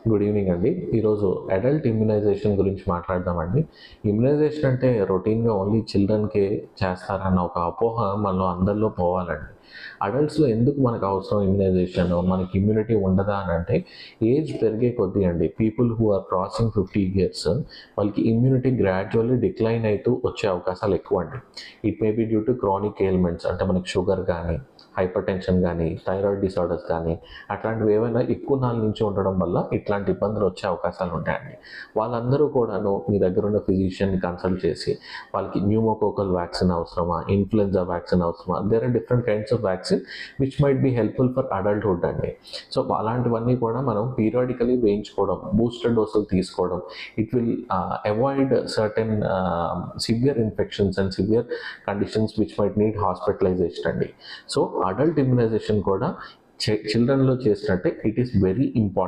Good evening అండి. ఈరోజు adult immunisation గురించి మాట్లాడదామండి. ఇమ్యునైజేషన్ అంటే రొటీన్గా ఓన్లీ చిల్డ్రన్కే చేస్తారన్న ఒక అపోహ మనలో అందరిలో పోవాలండి. అడల్ట్స్లో ఎందుకు మనకు అవసరం ఇమ్యునైజేషన్, మనకి ఇమ్యూనిటీ ఉండదా అని అంటే, ఏజ్ పెరిగే కొద్దీ అండి, people who are crossing 50 years వాళ్ళకి ఇమ్యూనిటీ గ్రాడ్యువల్లీ డిక్లైన్ అవుతూ వచ్చే అవకాశాలు ఎక్కువ అండి. It may be due to chronic ailments, అంటే మనకి షుగర్ కానీ, హైపర్ టెన్షన్ కానీ, థైరాయిడ్ డిసార్డర్స్ కానీ, అట్లాంటివి ఏవైనా ఎక్కువ నాళ్ళ నుంచి ఉండడం వల్ల ఇట్లాంటి ఇబ్బందులు వచ్చే అవకాశాలు ఉంటాయండి. వాళ్ళందరూ కూడాను మీ దగ్గర ఉన్న ఫిజిషియన్ని కన్సల్ట్ చేసి వాళ్ళకి న్యూమోకోకల్ వ్యాక్సిన్ అవసరమా, ఇన్ఫ్లుయెన్జా వ్యాక్సిన్ అవసరమా, there are different kinds of vaccine which might be helpful for adulthood అండి. సో అలాంటివన్నీ కూడా మనం పీరియాడికలీ వేయించుకోవడం, బూస్టర్ డోసులు తీసుకోవడం, it will avoid certain severe infections and severe conditions which might need hospitalization అండి. సో అడల్ట్ ఇమ్యునైజేషన్ కూడా చిల్డ్రన్లో చేసినట్టే ఇట్ ఈస్ వెరీ ఇంపార్టెంట్.